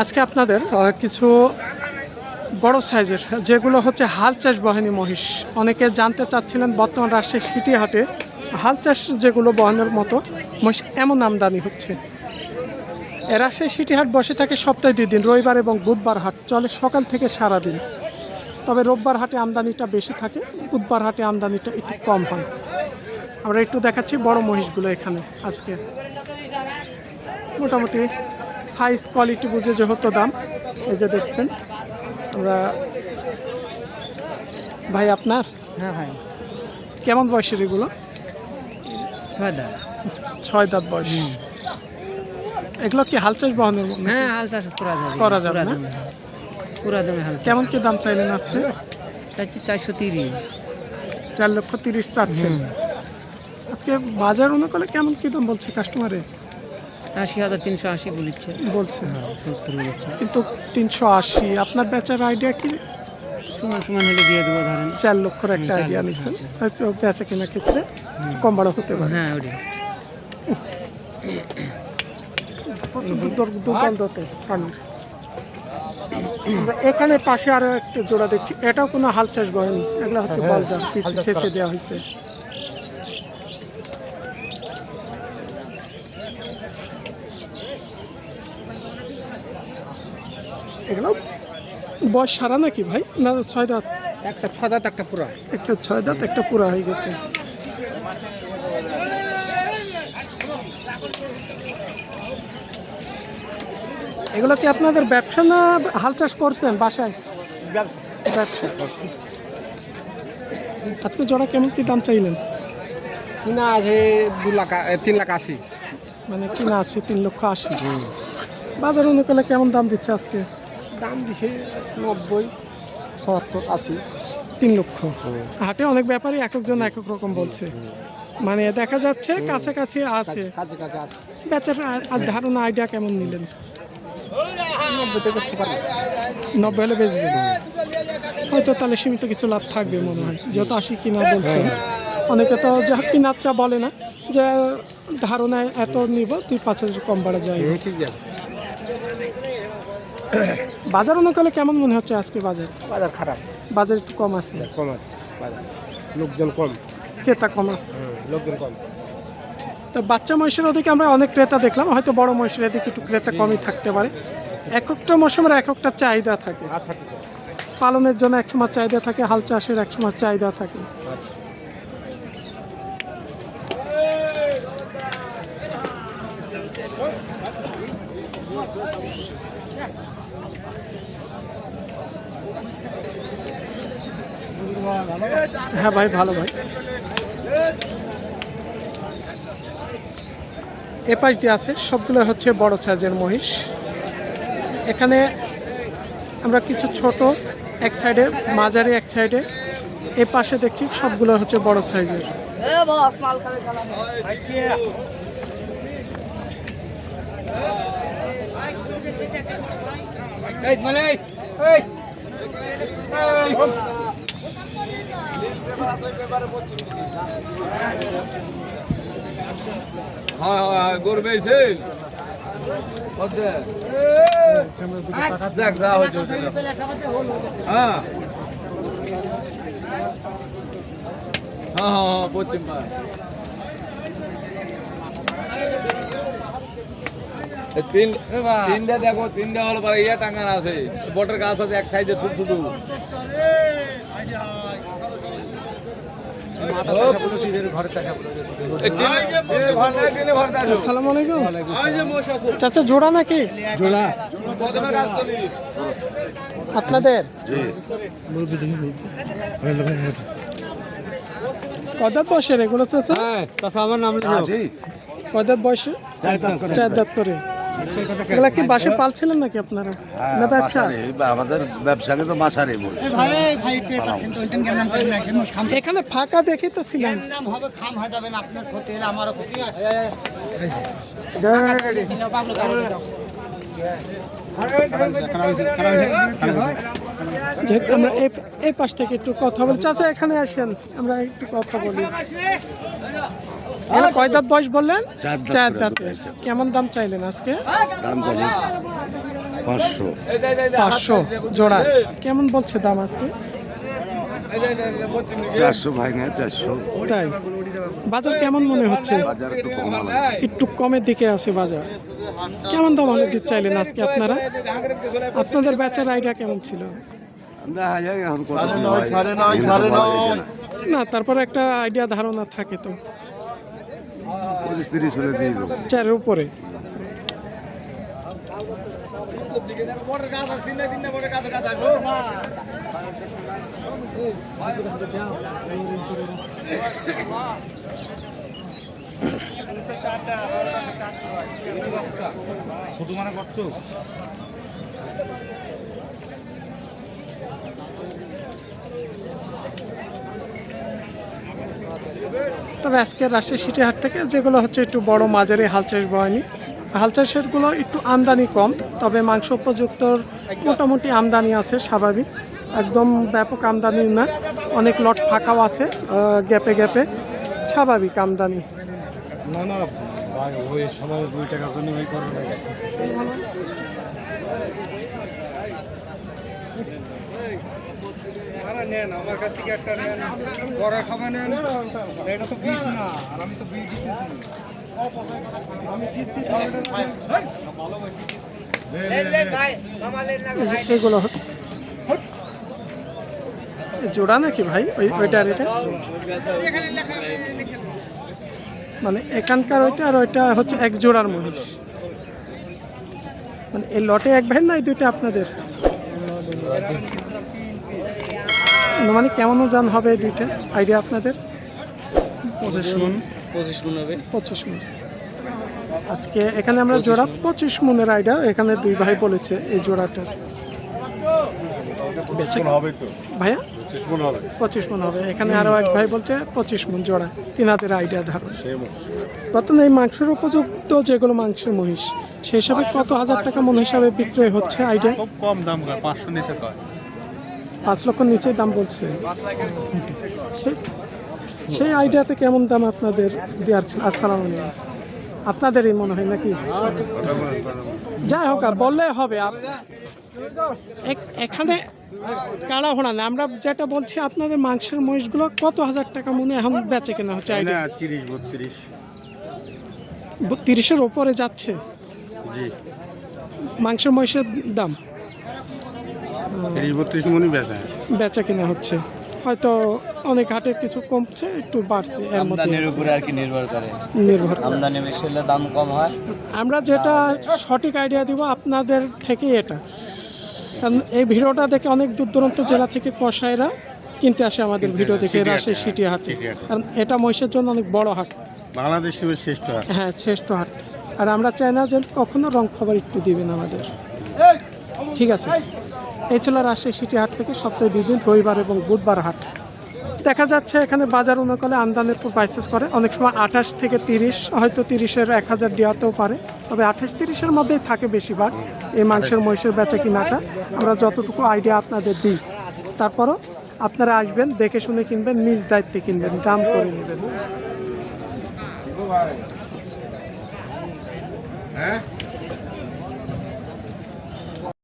আজকে আপনাদের কিছু বড় সাইজের যেগুলো হচ্ছে হাল চাষ বহনী মহিষ, অনেকে জানতে চাচ্ছিলেন বর্তমান রাজশাহী সিটি হাটে হাল চাষ যেগুলো বহনের মতো মহিষ এমন আমদানি হচ্ছে। রাজশাহী সিটি হাট বসে থাকে সপ্তাহে 2 দিন, রবিবার এবং বুধবার হাট চলে সকাল থেকে সারাদিন। তবে রোববার হাটে আমদানিটা বেশি থাকে, বুধবার হাটে আমদানিটা একটু কম হয়। আমরা একটু দেখাচ্ছি বড় মহিষগুলো এখানে আজকে মোটামুটি সাইজ কোয়ালিটি বুঝে যেহেতু দাম। এই যে দেখছেন আমরা ভাই আপনার হ্যাঁ ভাই, কেমন বয়সের এগুলো? 6 দাঁত। 6 দাঁত বয়স। এগুলো কি হাল চাষ বহনের মতো? হ্যাঁ, হাল চাষ করা যাবে না? পুরা দমে হাল চাষ। কেমন কি দাম চাইলেন আজকে? চাইছি 430। 4,30,000 চাচ্ছেন। আজকে বাজার অনুকূলে কেমন কি দাম বলছে কাস্টমারে? 80,380 বলছে। বলছে 70 বলছে। কিন্তু 380। আপনার বেচার আইডিয়া কি? সমান সমান হলে দিয়ে দেবো ধরেন। 4 লক্ষর একটা আইডিয়া নিচ্ছেন, হয়তো বেচা কেনার ক্ষেত্রে কম বড় হতে পারে। হ্যাঁ ওটি এখানে পাশে আরো একটা জোড়া দেখছি, এটাও কোনো হাল চাষ বহনি, এগুলো হচ্ছে বলদার কিছু ছেঁচে দেওয়া হয়েছে। এগুলো বয়স সারা নাকি ভাই, না 6 দাঁত? একটা 6 দাঁত একটা পুরা। একটা 6 দাঁত একটা পুরা হয়ে গেছে। এগুলো কি আপনাদের ব্যবসা না হাল চাষ করছেন বাসায়? ব্যবসা। আজকে জোড়া কেমন কি দাম চাইলেন? কিনা আছে 3,80,000। মানে কিনা আছে 3,80,000। বাজার অনুকূলে কেমন দাম দিচ্ছে আজকে? দাম দিছে 90, 70, 80। 3 লক্ষ। হাটে অনেক ব্যাপারই এক একজন এক এক রকম বলছে, মানে দেখা যাচ্ছে কাছাকাছি আছে। কাছে আছে। বেচার ধারণা আইডিয়া কেমন নিলেন? 90 থেকে 90 হলে বেচবেন, হয়তো তাহলে সীমিত কিছু লাভ থাকবে মনে হয়, যেহেতু 80 কিনা বলছেন। অনেকে তো যা কিনাত্রা বলে না, যে ধারণায় এত নিব 2-5,000 কম বাড়া যায়। ঠিক আছে। বাজার অনুকূলে কেমন মনে হচ্ছে আজকে বাজার? বাজার খারাপ, বাজার একটু কম আছে, কম আছে বাজার, লোকজন কম, ক্রেতা কম আছে। লোকজন কম। তো বাচ্চা মহিষের ওদিকে আমরা অনেক ক্রেতা দেখলাম, হয়তো বড় মহিষের এদিকে একটু ক্রেতা কমই থাকতে পারে। এক একটা মৌসুমের এক একটা চাহিদা থাকে। আচ্ছা ঠিক আছে। পালনের জন্য এক সময় চাহিদা থাকে, হাল চাষের এক সময় চাহিদা থাকে। আচ্ছা। হ্যাঁ ভাই, ভালো ভাই। এ পাশ দিয়ে আছে সবগুলো হচ্ছে বড় সাইজের মহিষ। এখানে আমরা কিছু ছোট এক সাইডে, মাঝারি এক সাইডে, এ পাশে দেখছি সবগুলো হচ্ছে বড় সাইজের। গরু পেয়েছেন দেখ যা হয়েছে। হ্যাঁ হ্যাঁ হ্যাঁ পশ্চিম পাড় তিনটা দেখো, 3টা হলো পরে ইয়ে টাঙ্গান আছে, বটের গাছ আছে এক সাইডে ছোট ছোট। আসসালামু আলাইকুম চাচা, জোড়া নাকি? জোড়া আপনাদের? কদাত বয়সের এগুলো চাচা? আমার নাম কদাত বয়সে? 4 দাঁত করে। এগুলা কি বাসে পালছিলেন নাকি আপনারা, না ব্যবসা? আমাদের ব্যবসাকে তো মাসারে বলি। এখানে ফাঁকা দেখে তো ছিলেন। যেহেতু আমরা এই পাশ থেকে একটু কথা বলি, চাচা এখানে আসেন, আমরা একটু কথা বলি। এগুলো কয় দাঁত বয়স বললেন? 4 দাঁত। কেমন দাম চাইলেন আজকে? দাম চাইলে 500 500 জোড়া। কেমন বলছে দাম আজকে? 400 ভাঙে 400 তাই বাজার কেমন মনে হচ্ছে? বাজার একটু কম হলো। একটু কমের দিকে আছে বাজার। কেমন দাম হলে দিতে চাইলেন আজকে আপনারা? আপনাদের বেচার আইডিয়া কেমন ছিল? দেখা যায় এখন কত কি হয়। এগুলো তো বলা যাচ্ছে না। না, তারপরে একটা আইডিয়া ধারণা থাকে তো। 25-30 হলে দিয়ে দেবো। 4-এর উপরে। বটের গাছ আছে তিনটা বটের গাছ আসো ছোট মানে করতো তবে আজকে রাজশাহী সিটি হাট থেকে যেগুলো হচ্ছে একটু বড় মাঝারি হাল চাষ বয়নি, হাল চাষেরগুলো একটু আমদানি কম, তবে মাংস উপযুক্ত মোটামুটি আমদানি আছে স্বাভাবিক, একদম ব্যাপক আমদানি না, অনেক লট ফাঁকাও আছে গ্যাপে গ্যাপে, স্বাভাবিক আমদানি। না না ভাই ওই সময় 2 টাকা জন্য ওই করে লাগে। নেন আমার কাছ থেকে একটা নেন, বড় খাবার নেন, এটা তো বিষ না, আর আমি তো বিষ দিতেছি, আমি দিচ্ছি এগুলো জোড়া নাকি ভাই ওইটার এটা? মানে এখানকার ওইটা আর ওইটা হচ্ছে এক জোড়ার মহিষ, মানে এই লটে এক ভাই না এই দুইটা আপনাদের? মানে কেমন ওজন হবে এই দুইটা আইডিয়া আপনাদের? 25 মণ হবে। 25 মণ। আজকে এখানে আমরা জোড়া 25 মণের আইডিয়া এখানে দুই ভাই বলেছে এই জোড়াটা বেচে হবে তো ভাইয়া 25 মণ হবে। 25 মণ হবে। এখানে আরো এক ভাই বলছে 25 মণ জোড়া, তিনাদের আইডিয়া ধারণ। বর্তমানে এই মাংসের উপযুক্ত যেগুলো মাংসের মহিষ সেই হিসাবে কত হাজার টাকা মন হিসাবে বিক্রয় হচ্ছে আইডিয়া? খুব কম দাম করে 500 নিচে কয়। 5 লক্ষ নিচে দাম বলছে। সেই আইডিয়াতে কেমন দাম আপনাদের দেওয়ার ছিল? আসসালামু আলাইকুম। আপনাদেরই মনে হয় নাকি? যাই হোক আর বললে হবে। এখানে কাড়া ঘোড়া না, আমরা যেটা বলছি আপনাদের মাংসের মহিষগুলো কত হাজার টাকা মনে এখন বেচে কেনা হচ্ছে আইডিয়া? 30-32 30-এর ওপরে যাচ্ছে জি, মাংসের মহিষের দাম। 30-32 মণই বেচা। বেচা কিনা হচ্ছে, হয়তো অনেক হাটে কিছু কমছে একটু বাড়ছে, এর মধ্যে আমদানির উপরে আর কি নির্ভর করে, নির্ভর করে। আমদানি বেশি হলে দাম কম হয়। আমরা যেটা সঠিক আইডিয়া দিব আপনাদের থেকেই এটা, কারণ এই ভিডিওটা দেখে অনেক দূর দূরান্ত জেলা থেকে কসাইরা কিনতে আসে আমাদের ভিডিও দেখে রাজশাহী সিটি হাটে, কারণ এটা মহিষের জন্য অনেক বড় হাট, বাংলাদেশের শ্রেষ্ঠ হাট। হ্যাঁ শ্রেষ্ঠ হাট। আর আমরা চাই না যে কখনো রং খবর একটু দিবেন আমাদের। ঠিক আছে, এই ছিল রাজশাহী সিটি হাট থেকে সপ্তাহে 2 দিন, রবিবার এবং বুধবার হাট। দেখা যাচ্ছে এখানে বাজার অনুকূলে আমদানির উপর প্রাইসেস করে, অনেক সময় 28 থেকে 30, হয়তো 30-এর 1000 দেওয়াতেও পারে, তবে 28-30-এর মধ্যেই থাকে বেশিরভাগ এই মাংসের মহিষের বেচা কিনাটা। আমরা যতটুকু আইডিয়া আপনাদের দিই, তারপরও আপনারা আসবেন, দেখে শুনে কিনবেন, নিজ দায়িত্বে কিনবেন, দাম করে নেবেন। হ্যাঁ